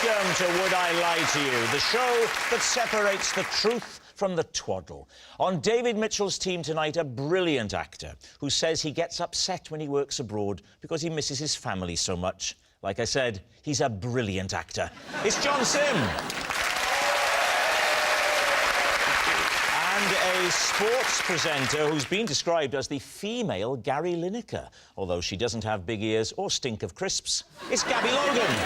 Welcome to Would I Lie to You, the show that separates the truth from the twaddle. On David Mitchell's team tonight, a brilliant actor who says he gets upset when he works abroad because he misses his family so much. Like I said, he's a brilliant actor. It's John Simm. And a sports presenter who's been described as the female Gary Lineker, although she doesn't have big ears or stink of crisps. It's Gabby Logan.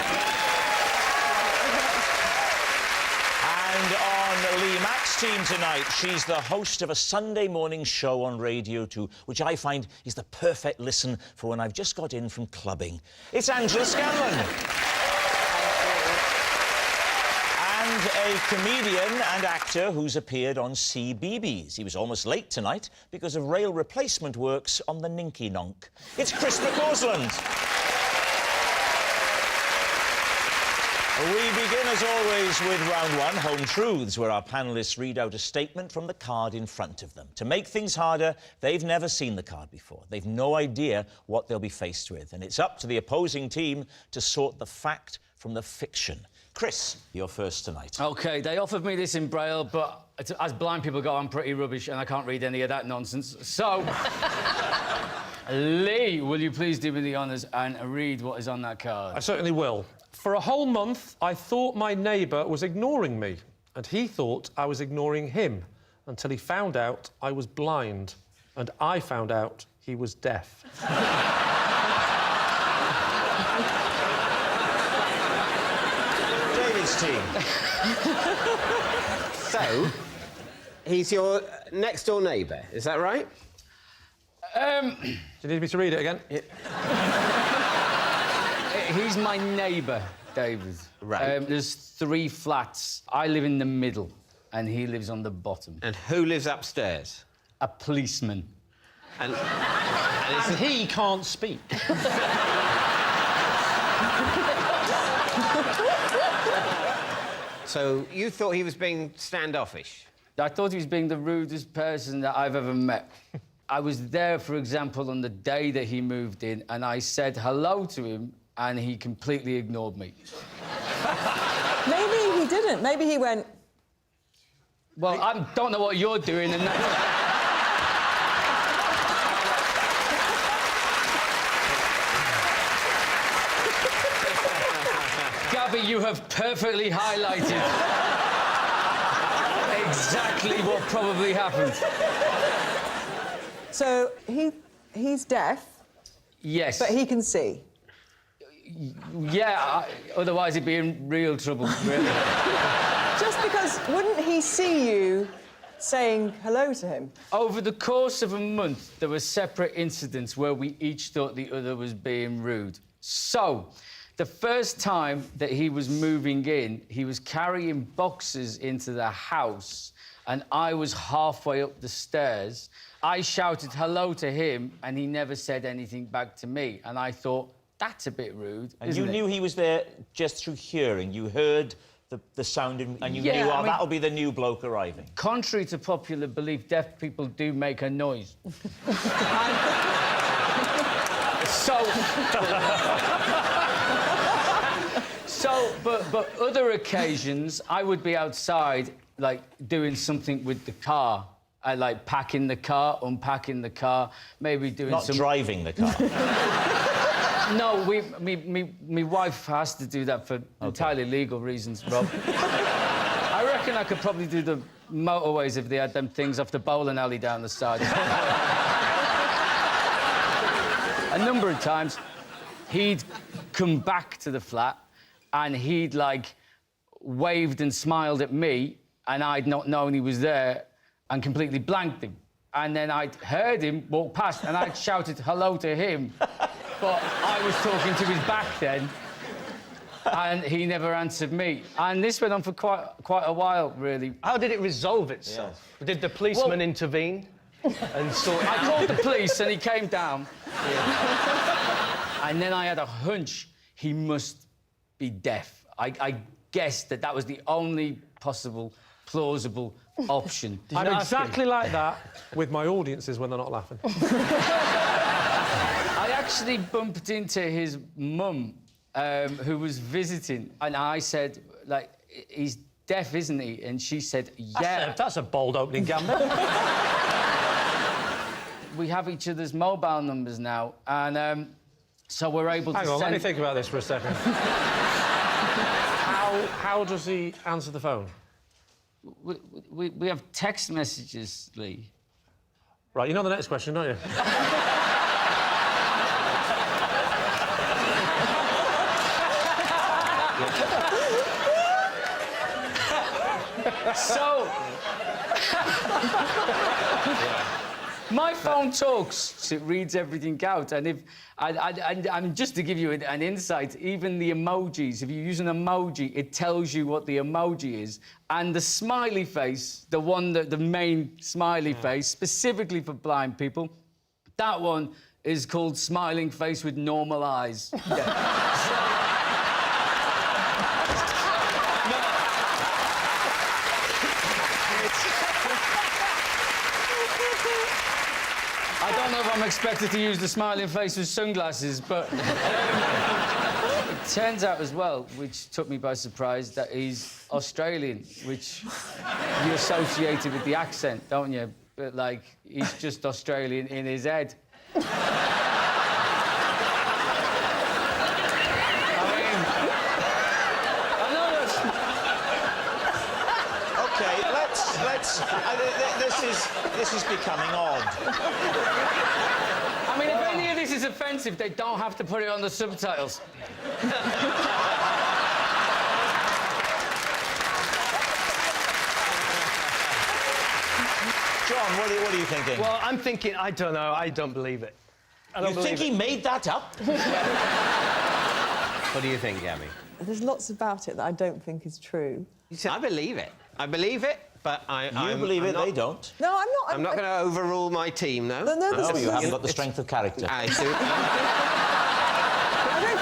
And on Lee Mack's team tonight, she's the host of a Sunday morning show on Radio 2, which I find is the perfect listen for when I've just got in from clubbing. It's Angela Scanlon. And a comedian and actor who's appeared on CBeebies. He was almost late tonight because of rail replacement works on the Ninky Nonk. It's Chris McCaulsan. We begin, as always, with round one, Home Truths, where our panellists read out a statement from the card in front of them. To make things harder, they've never seen the card before. They've no idea what they'll be faced with. And it's up to the opposing team to sort the fact from the fiction. Chris, you're first tonight. OK, they offered me this in Braille, but as blind people go, I'm pretty rubbish and I can't read any of that nonsense. So, Lee, will you please do me the honours and read what is on that card? I certainly will. For a whole month, I thought my neighbour was ignoring me, and he thought I was ignoring him, until he found out I was blind, and I found out he was deaf. David's team. So, he's your next-door neighbour, is that right? Do you need me to read it again? Yeah. He's my neighbour, David. Right. There's 3 flats. I live in the middle, and he lives on the bottom. And who lives upstairs? A policeman. And he can't speak. So, you thought he was being standoffish? I thought he was being the rudest person that I've ever met. I was there, for example, on the day that he moved in, and I said hello to him, and he completely ignored me. Maybe he didn't. Maybe he went... Well, I don't know what you're doing, and that... Gabby, you have perfectly highlighted exactly what probably happened. So, he's deaf? Yes. But he can see? Yeah, otherwise he'd be in real trouble, really. Just because, wouldn't he see you saying hello to him? Over the course of a month, there were separate incidents where we each thought the other was being rude. So, the first time that he was moving in, he was carrying boxes into the house, and I was halfway up the stairs. I shouted hello to him, and he never said anything back to me. And I thought, that's a bit rude, And you knew he was there just through hearing. You heard the sound and you knew, oh, that'll be the new bloke arriving. Contrary to popular belief, deaf people do make a noise. But other occasions, I would be outside, like, doing something with the car. I like packing the car, unpacking the car, maybe doing Not driving the car. No, me wife has to do that for entirely legal reasons, Rob. I reckon I could probably do the motorways if they had them things off the bowling alley down the side. A number of times, he'd come back to the flat and he'd, like, waved and smiled at me, and I'd not known he was there and completely blanked him. And then I'd heard him walk past and I'd shouted hello to him, but I was talking to his back then, and he never answered me. And this went on for quite a while, really. How did it resolve itself? Yeah. Did the policeman intervene and sort it out? I called the police and he came down. Yeah. And then I had a hunch he must be deaf. I guessed that was the only possible, plausible option. I'm exactly like that with my audiences when they're not laughing. I actually bumped into his mum who was visiting, and I said, like, he's deaf, isn't he? And she said, yeah. That's a bold opening gambit. We have each other's mobile numbers now, and so we're able to Hang on, send... let me think about this for a second. How does he answer the phone? We have text messages, Lee. Right, you know the next question, don't you? So... My phone talks, it reads everything out, and if... And just to give you an insight, even the emojis, if you use an emoji, it tells you what the emoji is. And the smiley face, the one that the main smiley face, specifically for blind people, that one is called smiling face with normal eyes. I don't know if I'm expected to use the smiling face with sunglasses, but it turns out as well, which took me by surprise, that he's Australian, which you associated with the accent, don't you? But, like, he's just Australian in his head. This is becoming odd. I mean, if any of this is offensive, they don't have to put it on the subtitles. John, what are you thinking? Well, I'm thinking, I don't know, I don't believe it. You think he made that up? What do you think, Gabby? There's lots about it that I don't think is true. I believe it. I believe it, but You believe it, they don't. No, I'm not. I'm not going to overrule my team, no. No, You haven't got the strength of character. I do.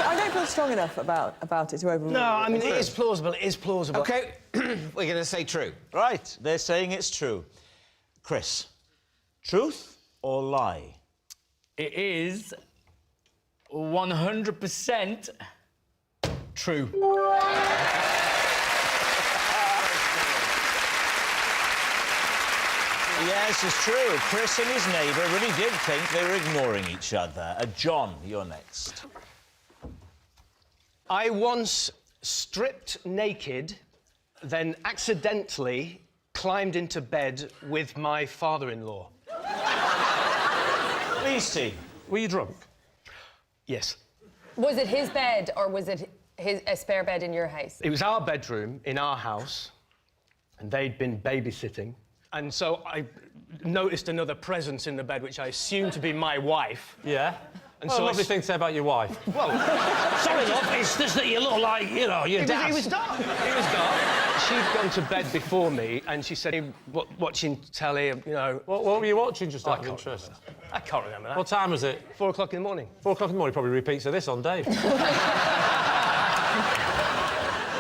I don't feel strong enough about it to overrule. No, I mean, it is plausible, it is plausible. OK, we're going to say true. Right, they're saying it's true. Chris, truth or lie? It is 100% true. Yes, it's true. Chris and his neighbour really did think they were ignoring each other. John, you're next. I once stripped naked, then accidentally climbed into bed with my father-in-law. Lucy, Were you drunk? Yes. Was it his bed or was it a spare bed in your house? It was our bedroom in our house, and they'd been babysitting. And so I noticed another presence in the bed, which I assumed to be my wife. Yeah. And Well, so a lovely thing to say about your wife. Well, Sorry, love, it's just that you look like, you know, your dad. it was dark. It was dark. She'd gone to bed before me, and she said, watching telly, you know... What were you watching, just out of can't interest? I can't remember that. What time was it? 4 o'clock in the morning. 4 o'clock in the morning, probably repeats of this on Dave.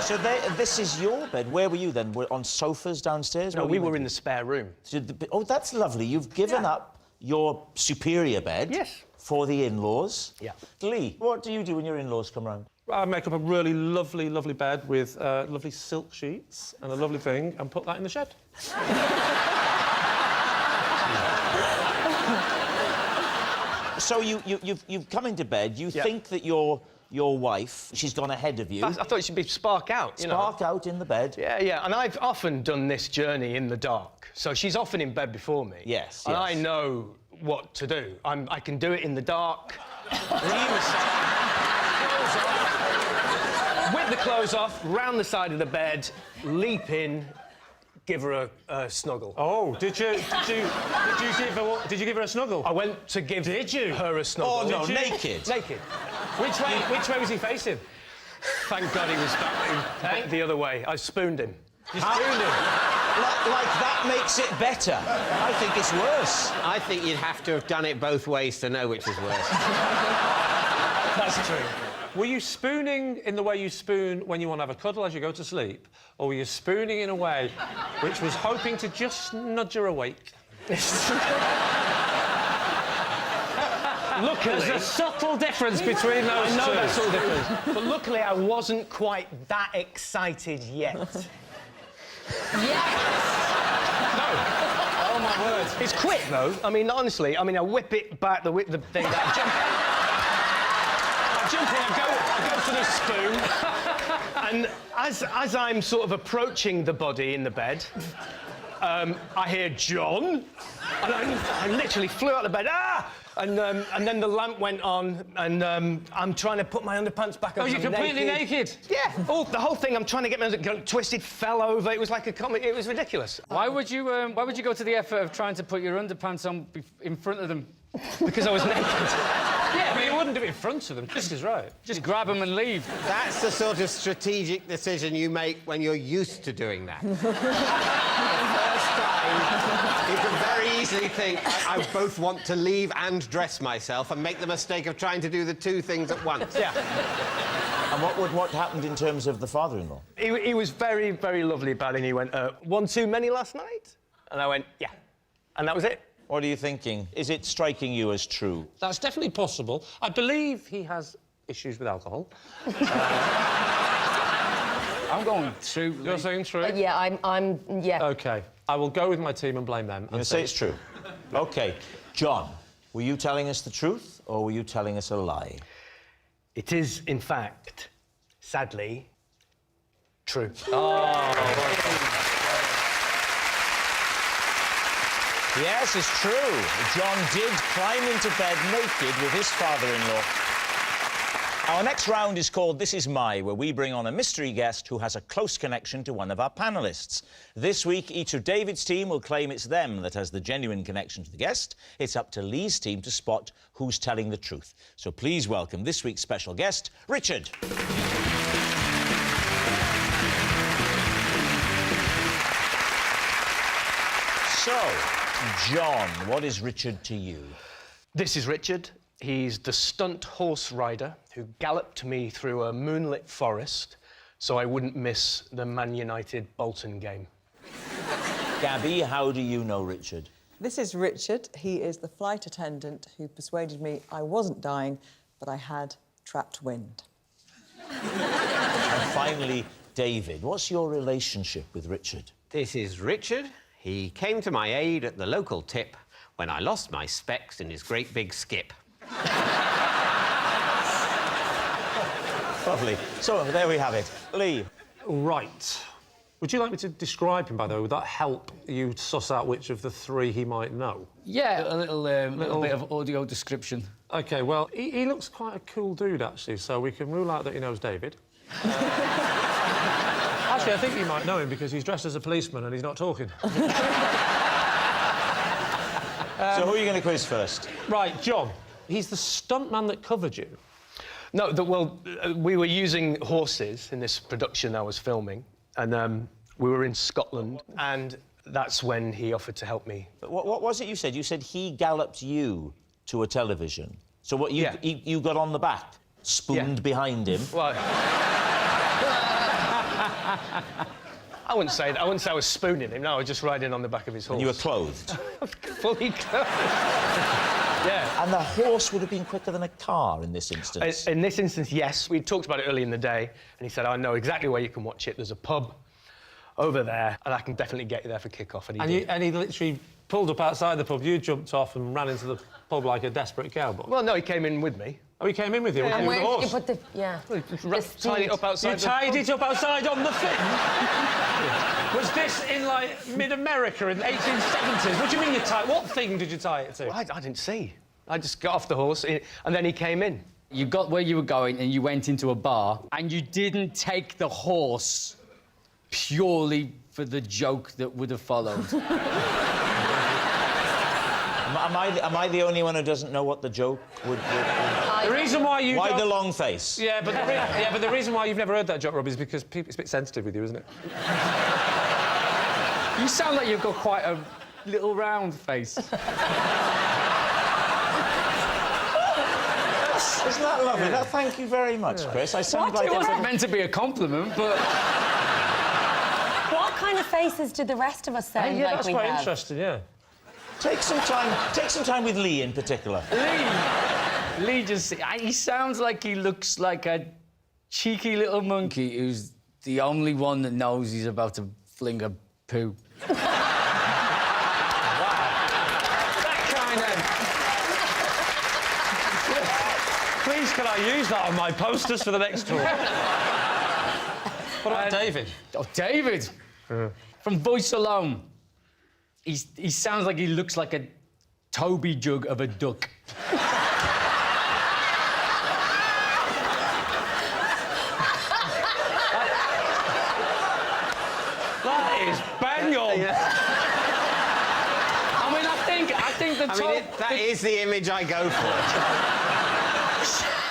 so this is your bed. Where were you then? Were on sofas downstairs? No, we were in the spare room. Oh, that's lovely. You've given up your superior bed Yes. for the in-laws. Yeah. Lee, what do you do when your in-laws come round? I make up a really lovely, lovely bed with lovely silk sheets and a lovely thing and put that in the shed. So you've come into bed. You think that your wife, she's gone ahead of you. I thought it should be spark out, you know. Spark out in the bed. Yeah, and I've often done this journey in the dark. So she's often in bed before me. Yes, And yes. I know what to do. I can do it in the dark. With the clothes off, round the side of the bed, leap in, give her a snuggle. Oh, did you give her a snuggle? I went to give her a snuggle. Oh, no, Did you? naked. Naked. Which way was he facing? Thank God he was back the other way. I spooned him. You spooned him. Like that makes it better. I think it's worse. I think you'd have to have done it both ways to know which was worse. That's true. Were you spooning in the way you spoon when you want to have a cuddle as you go to sleep? Or were you spooning in a way which was hoping to just nudge her awake? Luckily... There's a subtle difference between those two. I know that sort of difference. But luckily, I wasn't quite that excited yet. Yes! Oh, my word. It's quick, though. I mean, honestly, I whip it back, the thing, I jump in, I go for the spoon, and as I'm sort of approaching the body in the bed, I hear John, and I literally flew out of bed, and then the lamp went on, and I'm trying to put my underpants back on. Oh, you're completely naked? Yeah. Oh, the whole thing. I'm trying to get my twisted, fell over. It was like a comedy. It was ridiculous. Why would you go to the effort of trying to put your underpants on in front of them? Because I was naked. Yeah, but you wouldn't do it in front of them. This is right. Just grab them and leave. That's the sort of strategic decision you make when you're used to doing that. The first time, you can very easily think, I both want to leave and dress myself, and make the mistake of trying to do the two things at once. Yeah. And what happened in terms of the father-in-law? He was very, very lovely about it. And he went, one too many last night? And I went, yeah. And that was it. What are you thinking? Is it striking you as true? That's definitely possible. I believe he has issues with alcohol. I'm going true. You're saying true? Yeah, yeah. OK. I will go with my team and blame them. I'm going to say it's true. OK. John, were you telling us the truth, or were you telling us a lie? It is, in fact, sadly, true. Yes, it's true. John did climb into bed naked with his father-in-law. Our next round is called This Is My, where we bring on a mystery guest who has a close connection to one of our panellists. This week, each of David's team will claim it's them that has the genuine connection to the guest. It's up to Lee's team to spot who's telling the truth. So please welcome this week's special guest, Richard. So, John, what is Richard to you? This is Richard. He's the stunt horse rider who galloped me through a moonlit forest so I wouldn't miss the Man United-Bolton game. Gabby, how do you know Richard? This is Richard. He is the flight attendant who persuaded me I wasn't dying, but I had trapped wind. And finally, David, what's your relationship with Richard? This is Richard. He came to my aid at the local tip when I lost my specs in his great big skip. Lovely. So, there we have it. Lee. Right. Would you like me to describe him, by the way? Would that help you suss out which of the three he might know? Yeah, a little bit of audio description. OK, well, he looks quite a cool dude, actually, so we can rule out that he knows David. Actually, I think you might know him because he's dressed as a policeman and he's not talking. So who are you going to quiz first? Right, John. He's the stuntman that covered you. No, we were using horses in this production I was filming, and we were in Scotland, and that's when he offered to help me. What was it you said? You said he galloped you to a television. So what, you got on the back, spooned behind him? Well... I wouldn't say that. I wouldn't say I was spooning him. No, I was just riding on the back of his horse. And you were clothed? Fully clothed. Yeah. And the horse would have been quicker than a car in this instance? In this instance, yes. We talked about it early in the day, and he said, I know exactly where you can watch it. There's a pub over there, and I can definitely get you there for kick-off. And he literally pulled up outside the pub. You jumped off and ran into the pub like a desperate cowboy. Well, no, he came in with me. Oh, he came in with you? And where the horse? did you put the... Yeah. Tied it up outside. You tied it up outside on the thing? Was this in, like, mid-America in the 1870s? What do you mean you tied... What thing did you tie it to? Well, I didn't see. I just got off the horse, and then he came in. You got where you were going and you went into a bar and you didn't take the horse purely for the joke that would have followed. Am I the only one who doesn't know what the joke would be? The reason why you Why the long face? Yeah, but the reason why you've never heard that joke, Rob, is because it's a bit sensitive with you, isn't it? You sound like you've got quite a little round face. Isn't that lovely? Yeah. Thank you very much, Chris. I sound like... It wasn't meant to be a compliment, but... What kind of faces do the rest of us sound yeah, like that's we quite have? interesting, yeah. Take some time with Lee in particular. Lee! Lee just... He sounds like he looks like a cheeky little monkey who's the only one that knows he's about to fling a poo. That kind of... Please, can I use that on my posters for the next tour? What about David? Oh, David! From voice alone. He sounds like he looks like a Toby jug of a duck. That is bang on. That is the image I go for.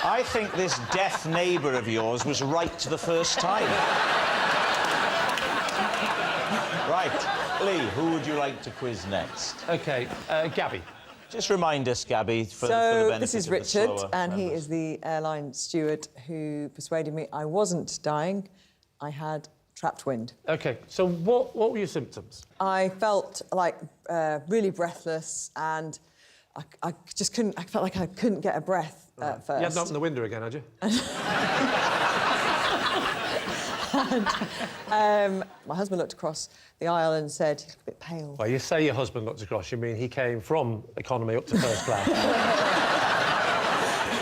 I think this deaf neighbour of yours was right the first time. Right. Lee, who would you like to quiz next? OK, Gabby. Just remind us, Gabby, for the benefit this is of the Richard, slower and he members. is the airline steward who persuaded me I wasn't dying. I had trapped wind. OK, so what were your symptoms? I felt like really breathless, and I just couldn't... I felt like I couldn't get a breath at first. You hadn't opened the window again, had you? And, my husband looked across the aisle and said, "You look a bit pale." Well, you say your husband looked across, you mean he came from economy up to first class.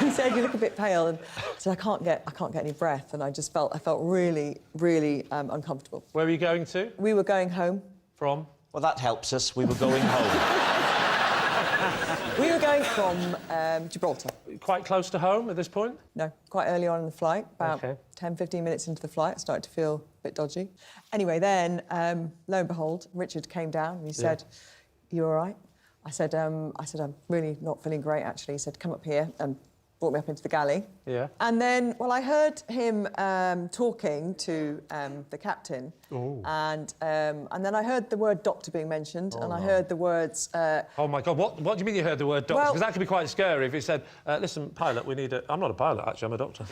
He said, "You look a bit pale," and I said, I can't get any breath, and I felt really, really uncomfortable. Where were you going to? We were going home. From? Well, that helps us. We were going home. We were going from Gibraltar. Quite close to home at this point? No, quite early on in the flight, about OK. 10, 15 minutes into the flight, I started to feel a bit dodgy. Anyway, then, lo and behold, Richard came down and he said, "You all right?" I said, "I'm really not feeling great, actually." He said, "Come up here," and brought me up into the galley. Yeah. And then, well, I heard him talking to the captain, and then I heard the word doctor being mentioned, and I heard the words... Oh, my God, what do you mean you heard the word doctor? Well- Because that could be quite scary if he said, listen, pilot, we need a... I'm not a pilot, actually, I'm a doctor.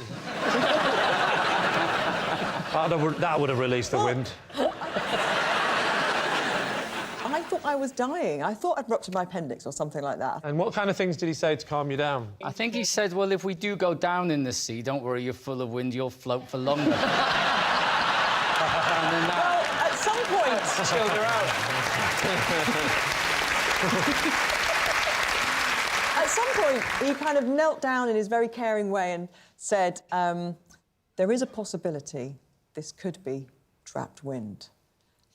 That would have released the wind. I thought I was dying. I thought I'd ruptured my appendix or something like that. And what kind of things did he say to calm you down? I think he said, well, if we do go down in the sea, don't worry, you're full of wind, you'll float for longer. And then Well, at some point... Chilled her out. At some point, he kind of knelt down in his very caring way and said, there is a possibility this could be trapped wind,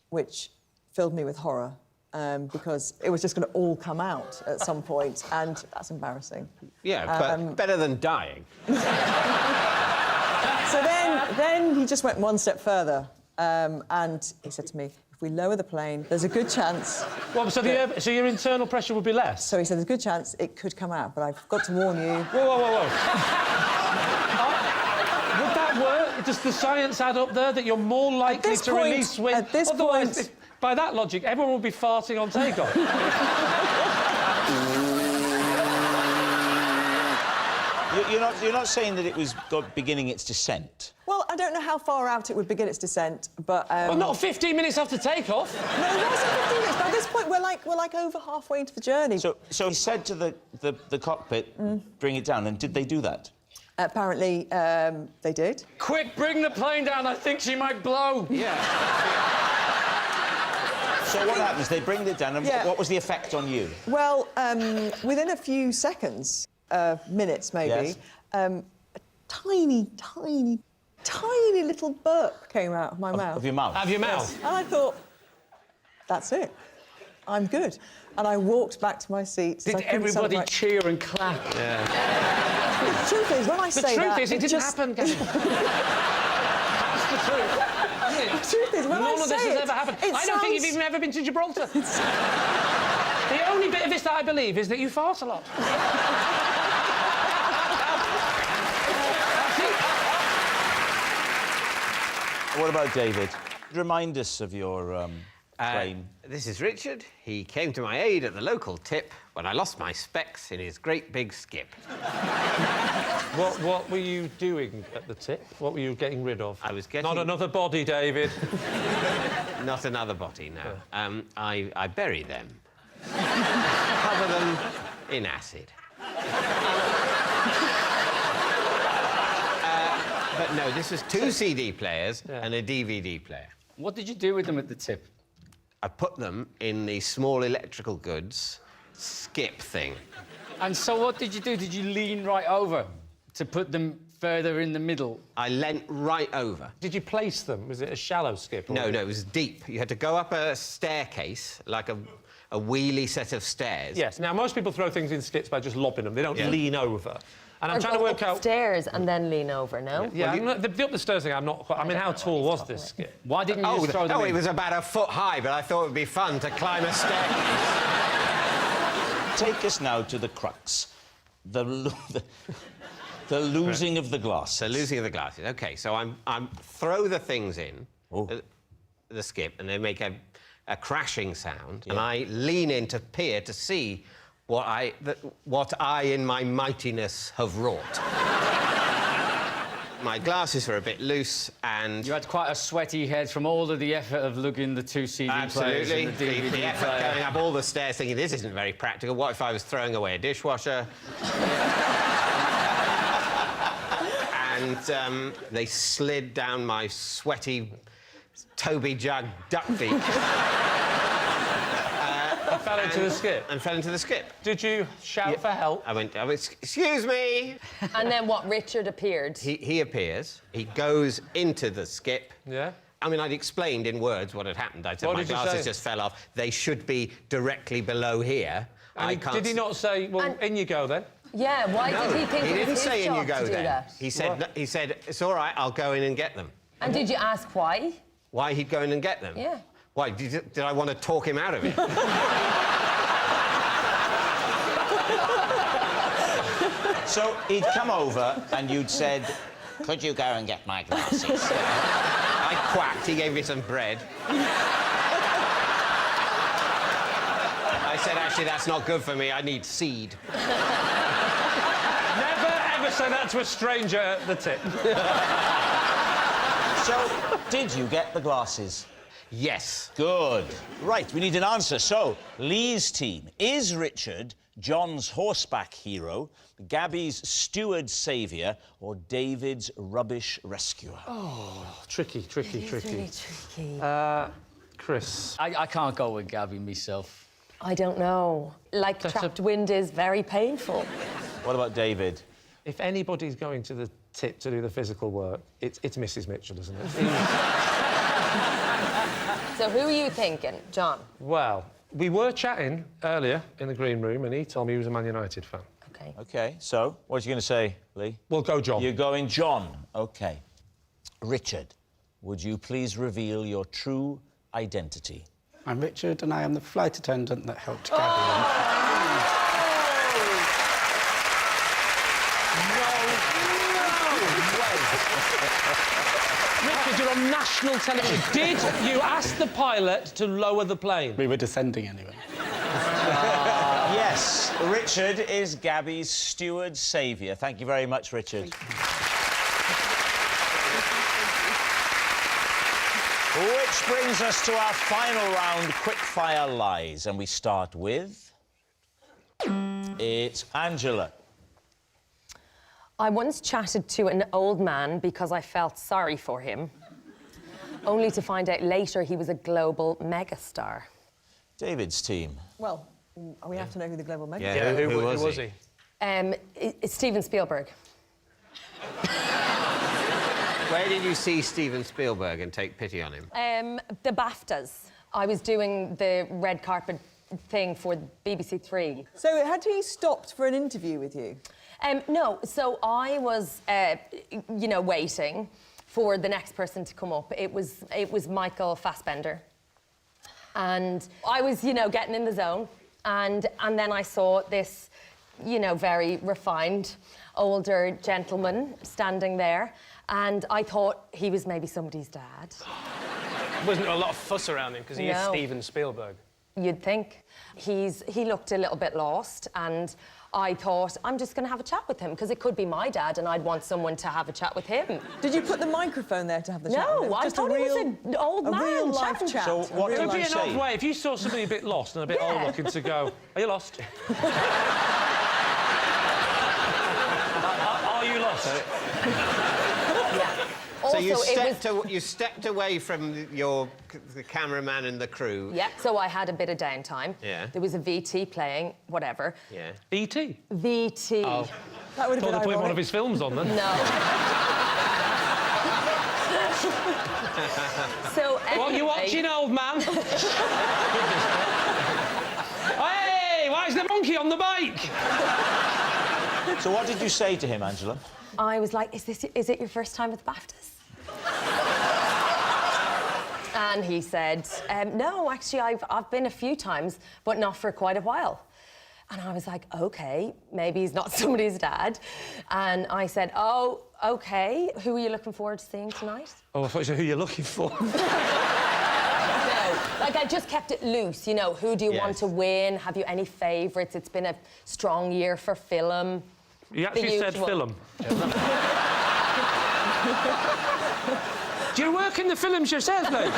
which filled me with horror, because it was just going to all come out at some point, and that's embarrassing. Yeah, but better than dying. So then he just went one step further, and he said to me, if we lower the plane, there's a good chance... Well, so your internal pressure would be less? So he said, there's a good chance it could come out, but I've got to warn you... Whoa. Would that work? Does the science add up there that you're more likely to release wind? At this Otherwise, point... by that logic, everyone would be farting on takeoff. You're not saying that it was beginning its descent? Well, I don't know how far out it would begin its descent, but... Well, not 15 minutes after takeoff. No, it wasn't 15 minutes. By this point, we're like over halfway into the journey. So he said to the cockpit, bring it down, and did they do that? Apparently, they did. quick, bring the plane down, I think she might blow. Yeah. So what happens? They bring it down, and Yeah. what was the effect on you? Well, within a few seconds, minutes maybe, Yes. a tiny little burp came out of my mouth. Of your mouth? Have your mouth. And I thought, that's it. I'm good. And I walked back to my seat. Did everybody cheer and clap? The truth is, when I say that... The truth is, it didn't happen, Gabby. That's the truth. The truth is, when None I of say this has it, ever happened. it I don't think you've sounds- even ever been to Gibraltar. The only bit of this that I believe is that you fart a lot. What about David? Remind us of your claim. This is Richard. He came to my aid at the local tip when I lost my specs in his great big skip. What were you doing at the tip? What were you getting rid of? I was getting... Not another body, David. Not another body, no. I bury them. Cover them in acid. But no, this was 2 CD players and a DVD player. What did you do with them at the tip? I put them in the small electrical goods skip thing. And so what did you do? Did you lean right over to put them further in the middle? I leant right over. Did you place them? Was it a shallow skip? Or No, it was deep. You had to go up a staircase, like a wheelie set of stairs. Yes. Now, most people throw things in skips by just lobbing them. They don't lean over. And I'm trying to work out... upstairs and then lean over, no? Yeah, the up the stairs thing, I'm not quite... I mean, how tall was this skip? Why didn't you just throw them in? It was about a foot high, but I thought it would be fun to climb a staircase. Take us now to the crux. The losing of the glasses. The losing of the glasses. OK, so I'm throw the things in, the skip, and they make a crashing sound, and I lean in to peer to see what I, in my mightiness, have wrought. My glasses were a bit loose, and... You had quite a sweaty head from all of the effort of lugging the 2 CD players Absolutely. and the DVD The effort player. going up all the stairs thinking, this isn't very practical. What if I was throwing away a dishwasher? And they slid down my sweaty Toby Jug duck feet. Fell into the skip? And fell into the skip. Did you shout for help? I went, excuse me! And then what, Richard appeared? He appears, he goes into the skip. Yeah? I mean, I'd explained in words what had happened. I said, What my did you glasses say? just fell off. They should be directly below here. And did he not say, well, in you go, then? Yeah, why did he think he it didn't was his say in you job go to do then. that? He said, it's all right, I'll go in and get them. And did you ask why? Why he'd go in and get them? Yeah. Why, did I want to talk him out of it? So he'd come over and you'd said, could you go and get my glasses? I quacked, he gave me some bread. I said, actually, that's not good for me, I need seed. Never, ever say that to a stranger at the tip. So, did you get the glasses? Yes. Good. Right, we need an answer. So, Lee's team. Is Richard John's horseback hero, Gabby's steward saviour, or David's rubbish rescuer? Oh, tricky. Really tricky. Chris. I can't go with Gabby myself. I don't know. Like, trapped wind is very painful. What about David? If anybody's going to the tip to do the physical work, it's Mrs. Mitchell, isn't it? So who are you thinking, John? Well, we were chatting earlier in the green room, and he told me he was a Man United fan. OK. OK, so, what are you going to say, Lee? We'll go John. You're going John. OK. Richard, would you please reveal your true identity? I'm Richard, and I am the flight attendant that helped Gabby. Richard, you're on national television. Did you ask the pilot to lower the plane? We were descending anyway. Yes, Richard is Gabby's steward saviour. Thank you very much, Richard. Which brings us to our final round, quickfire lies, and we start with... It's Angela. I once chatted to an old man because I felt sorry for him, only to find out later he was a global megastar. David's team. Well, we have to know who the global mega Yeah, who was he? It's Steven Spielberg. Where did you see Steven Spielberg and take pity on him? The BAFTAs. I was doing the red carpet thing for BBC Three. So had he stopped for an interview with you? No, so I was, waiting for the next person to come up. It was Michael Fassbender. And I was, getting in the zone. And then I saw this, very refined, older gentleman standing there. And I thought he was maybe somebody's dad. Wasn't a lot of fuss around him because he is Steven Spielberg. You'd think. He looked a little bit lost, and I thought, I'm just going to have a chat with him, because it could be my dad, and I'd want someone to have a chat with him. Did you put the microphone there to have the chat with him? No, I thought he was an old man. A real-life chatting. chat. So what It did would be you an say? odd way if you saw somebody a bit lost and a bit old-looking to go, are you lost? else. Yeah. So Also, you stepped away from the cameraman and the crew. Yeah, so I had a bit of downtime. Yeah. There was a VT playing, whatever. Yeah. E.T. VT. Oh. That would have Thought been they put one ironic. of his films on then. No. So anyway... What are you watching, old man? Hey, why is the monkey on the bike? So what did you say to him, Angela? I was like, is it your first time at the BAFTAs? And he said, no, actually, I've been a few times, but not for quite a while. And I was like, OK, maybe he's not somebody's dad. And I said, oh, OK, who are you looking forward to seeing tonight? Oh, I thought you said who you're looking for. No, like, I just kept it loose, you know, who do you want to win? Have you any favourites? It's been a strong year for film. You actually said film. Do you work in the films yourself, mate?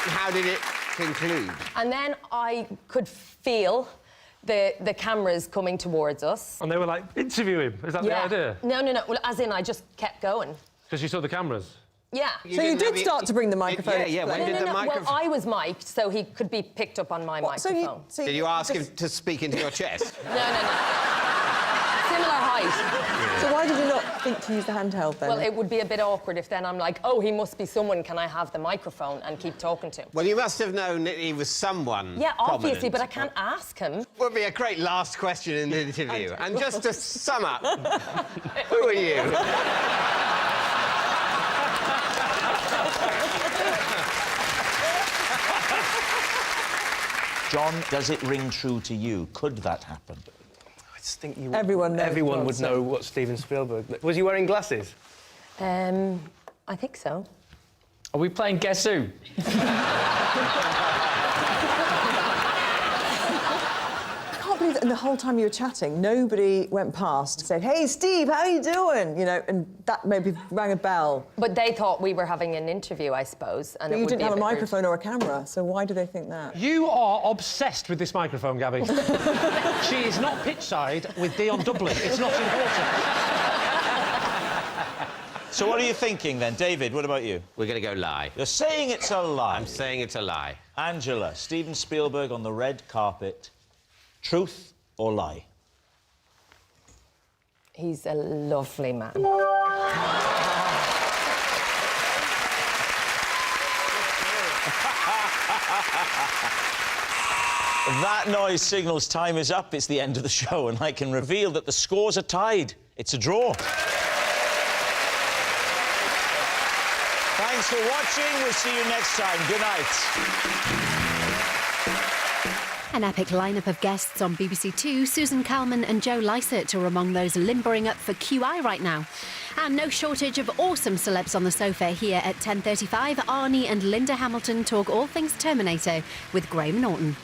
How did it conclude? And then I could feel the cameras coming towards us. And they were like, interview him. Is that the idea? No. Well, as in, I just kept going. Because you saw the cameras? Yeah. So you did start to bring the microphone. Yeah. When did the microphone? Well, I was mic'd, so he could be picked up on my microphone. Did you ask him to speak into your chest? No. Similar height. So why did you not think to use the handheld then? Well, it would be a bit awkward if then I'm like, oh, he must be someone, can I have the microphone and keep talking to him? Well, you must have known that he was someone Yeah, obviously, prominent. but I can't ask him. Would be a great last question in the interview. And just to sum up, who are you? John, does it ring true to you? Could that happen? I just think Everyone knows everyone would John, know what Steven Spielberg... Was he wearing glasses? I think so. Are we playing Guess Who? I can't believe that in the whole time you were chatting, nobody went past and said, hey, Steve, how you doing? You know, and that maybe rang a bell. But they thought we were having an interview, I suppose. And But it you would didn't be have a bit rude. microphone or a camera, so why do they think that? You are obsessed with this microphone, Gabby. She is not pitch-side with Dion Dublin. It's not important. So what are you thinking then? David, what about you? We're going to go lie. You're saying it's a lie. I'm saying it's a lie. Angela, Steven Spielberg on the red carpet. Truth or lie? He's a lovely man. That noise signals time is up. It's the end of the show, and I can reveal that the scores are tied. It's a draw. Thanks for watching. We'll see you next time. Good night. An epic lineup of guests on BBC Two. Susan Calman and Joe Lycett are among those limbering up for QI right now. And no shortage of awesome celebs on the sofa here at 10:35. Arnie and Linda Hamilton talk all things Terminator with Graham Norton.